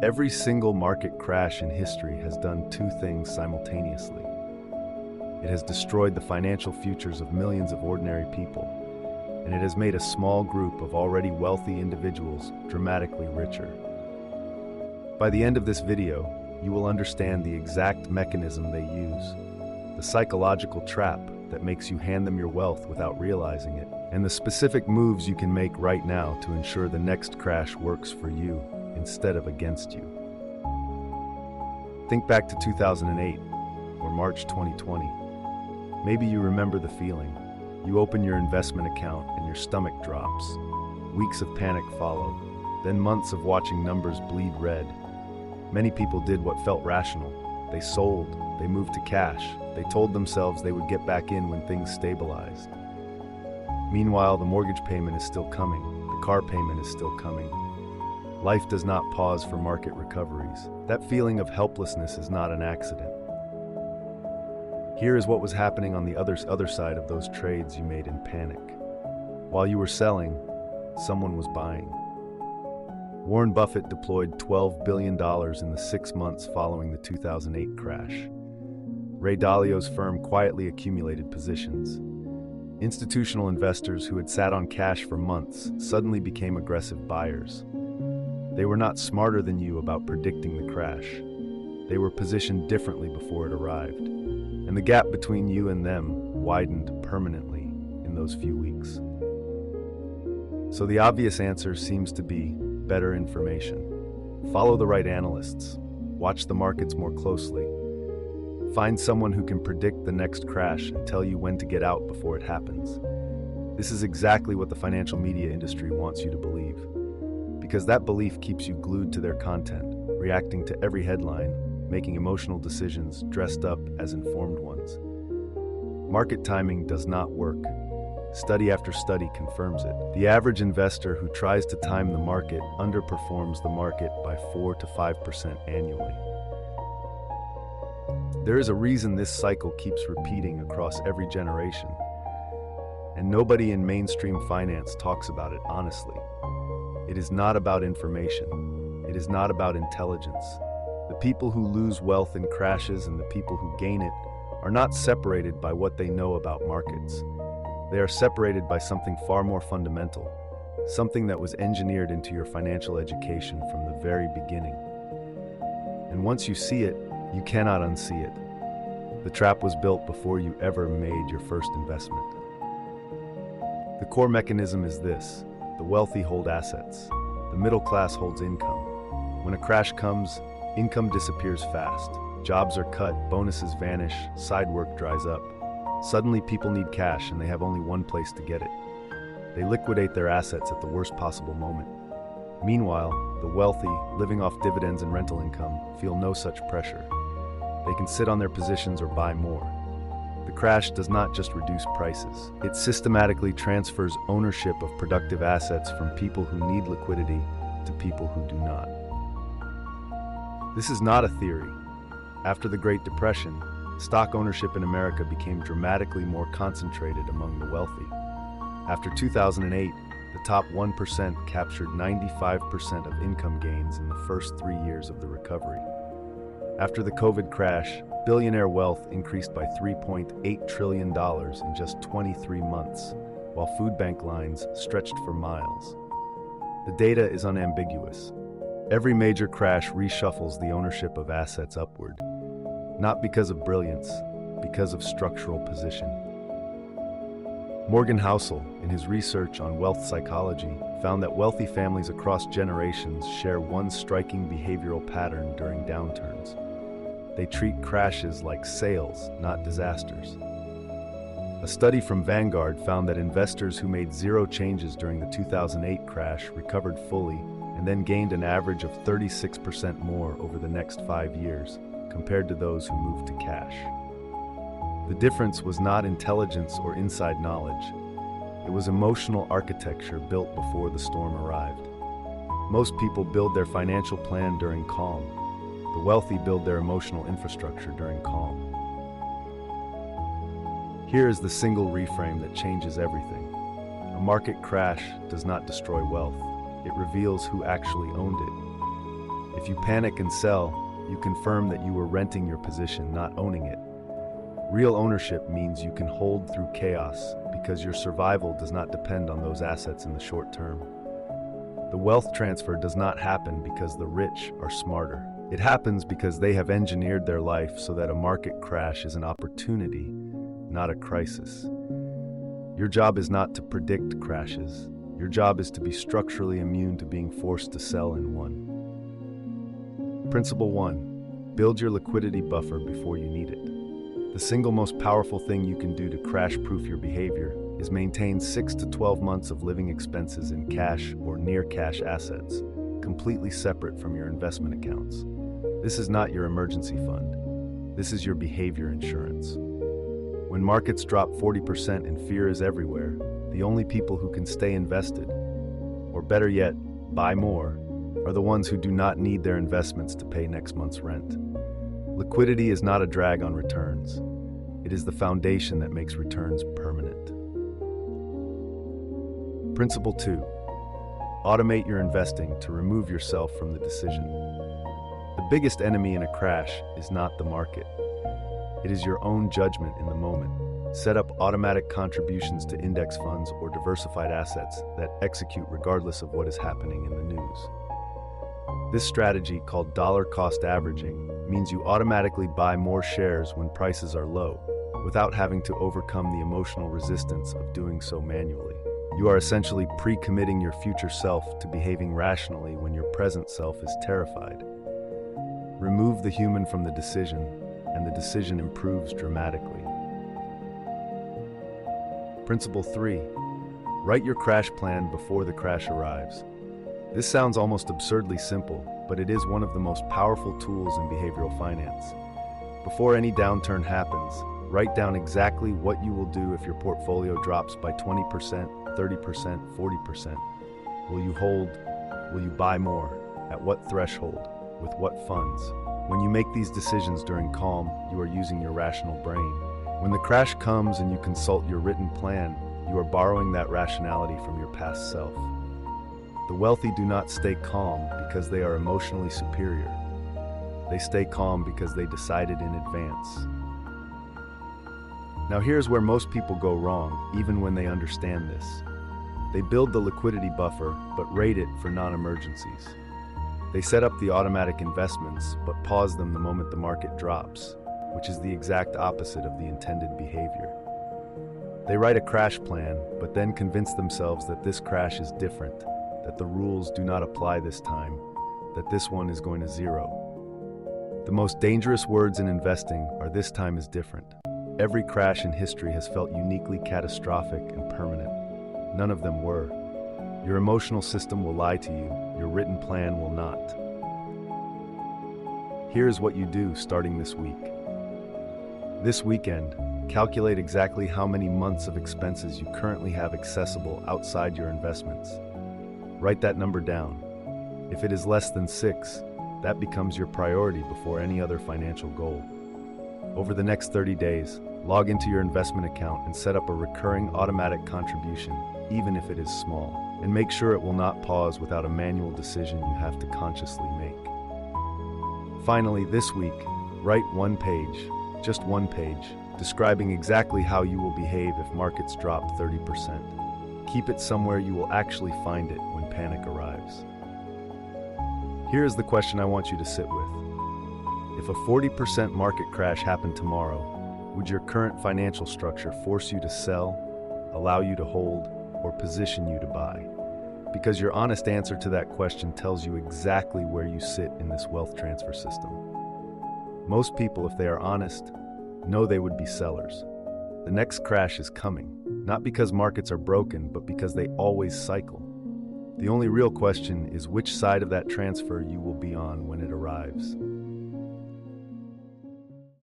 Every single market crash in history has done two things simultaneously. It has destroyed the financial futures of millions of ordinary people, and it has made a small group of already wealthy individuals dramatically richer. By the end of this video, you will understand the exact mechanism they use, the psychological trap that makes you hand them your wealth without realizing it, and the specific moves you can make right now to ensure the next crash works for you instead of against you. Think back to 2008 or March 2020. Maybe you remember the feeling. You open your investment account and your stomach drops. Weeks of panic follow, then months of watching numbers bleed red. Many people did what felt rational. They sold, they moved to cash, they told themselves they would get back in when things stabilized. Meanwhile, the mortgage payment is still coming, the car payment is still coming. Life does not pause for market recoveries. That feeling of helplessness is not an accident. Here is what was happening on the other side of those trades you made in panic. While you were selling, someone was buying. Warren Buffett deployed $12 billion in the 6 months following the 2008 crash. Ray Dalio's firm quietly accumulated positions. Institutional investors who had sat on cash for months suddenly became aggressive buyers. They were not smarter than you about predicting the crash. They were positioned differently before it arrived, and the gap between you and them widened permanently in those few weeks. So the obvious answer seems to be better information. Follow the right analysts. Watch the markets more closely. Find someone who can predict the next crash and tell you when to get out before it happens. This is exactly what the financial media industry wants you to believe, because that belief keeps you glued to their content, reacting to every headline, making emotional decisions dressed up as informed ones. Market timing does not work. Study after study confirms it. The average investor who tries to time the market underperforms the market by 4 to 5% annually. There is a reason this cycle keeps repeating across every generation, and nobody in mainstream finance talks about it honestly. It is not about information. It is not about intelligence. The people who lose wealth in crashes and the people who gain it are not separated by what they know about markets. They are separated by something far more fundamental, something that was engineered into your financial education from the very beginning. And once you see it, you cannot unsee it. The trap was built before you ever made your first investment. The core mechanism is this: the wealthy hold assets. The middle class holds income. When a crash comes, income disappears fast. Jobs are cut, bonuses vanish, side work dries up. Suddenly people need cash and they have only one place to get it. They liquidate their assets at the worst possible moment. Meanwhile, the wealthy, living off dividends and rental income, feel no such pressure. They can sit on their positions or buy more. The crash does not just reduce prices. It systematically transfers ownership of productive assets from people who need liquidity to people who do not. This is not a theory. After the Great Depression, stock ownership in America became dramatically more concentrated among the wealthy. After 2008, the top 1% captured 95% of income gains in the first 3 years of the recovery. After the COVID crash, billionaire wealth increased by $3.8 trillion in just 23 months, while food bank lines stretched for miles. The data is unambiguous. Every major crash reshuffles the ownership of assets upward, not because of brilliance, because of structural position. Morgan Housel, in his research on wealth psychology, found that wealthy families across generations share one striking behavioral pattern during downturns. They treat crashes like sales, not disasters. A study from Vanguard found that investors who made zero changes during the 2008 crash recovered fully and then gained an average of 36% more over the next 5 years, compared to those who moved to cash. The difference was not intelligence or inside knowledge. It was emotional architecture built before the storm arrived. Most people build their financial plan during calm. The wealthy build their emotional infrastructure during calm. Here is the single reframe that changes everything. A market crash does not destroy wealth. It reveals who actually owned it. If you panic and sell, you confirm that you were renting your position, not owning it. Real ownership means you can hold through chaos because your survival does not depend on those assets in the short term. The wealth transfer does not happen because the rich are smarter. It happens because they have engineered their life so that a market crash is an opportunity, not a crisis. Your job is not to predict crashes. Your job is to be structurally immune to being forced to sell in one. Principle 1. Build your liquidity buffer before you need it. The single most powerful thing you can do to crash-proof your behavior is maintain 6 to 12 months of living expenses in cash or near-cash assets, completely separate from your investment accounts. This is not your emergency fund. This is your behavior insurance. When markets drop 40% and fear is everywhere, the only people who can stay invested, or better yet, buy more, are the ones who do not need their investments to pay next month's rent. Liquidity is not a drag on returns. It is the foundation that makes returns permanent. Principle 2. Automate your investing to remove yourself from the decision. The biggest enemy in a crash is not the market. It is your own judgment in the moment. Set up automatic contributions to index funds or diversified assets that execute regardless of what is happening in the news. This strategy, called dollar cost averaging, means you automatically buy more shares when prices are low, without having to overcome the emotional resistance of doing so manually. You are essentially pre-committing your future self to behaving rationally when your present self is terrified. Remove the human from the decision, and the decision improves dramatically. Principle 3. Write your crash plan before the crash arrives. This sounds almost absurdly simple, but it is one of the most powerful tools in behavioral finance. Before any downturn happens, write down exactly what you will do if your portfolio drops by 20%, 30%, 40%. Will you hold? Will you buy more? At what threshold? With what funds? When you make these decisions during calm, you are using your rational brain. When the crash comes and you consult your written plan, you are borrowing that rationality from your past self. The wealthy do not stay calm because they are emotionally superior. They stay calm because they decided in advance. Now here's where most people go wrong, even when they understand this. They build the liquidity buffer, but rate it for non-emergencies. They set up the automatic investments, but pause them the moment the market drops, which is the exact opposite of the intended behavior. They write a crash plan, but then convince themselves that this crash is different, that the rules do not apply this time, that this one is going to zero. The most dangerous words in investing are "this time is different." Every crash in history has felt uniquely catastrophic and permanent. None of them were. Your emotional system will lie to you, your written plan will not. Here's what you do starting this week. This weekend, calculate exactly how many months of expenses you currently have accessible outside your investments. Write that number down. If it is less than 6, that becomes your priority before any other financial goal. Over the next 30 days, log into your investment account and set up a recurring automatic contribution, even if it is small, and make sure it will not pause without a manual decision you have to consciously make. Finally, this week, write one page, just one page, describing exactly how you will behave if markets drop 30%. Keep it somewhere you will actually find it when panic arrives. Here is the question I want you to sit with. If a 40% market crash happened tomorrow, would your current financial structure force you to sell, allow you to hold, or position you to buy? Because your honest answer to that question tells you exactly where you sit in this wealth transfer system. Most people, if they are honest, know they would be sellers. The next crash is coming, not because markets are broken, but because they always cycle. The only real question is which side of that transfer you will be on when it arrives.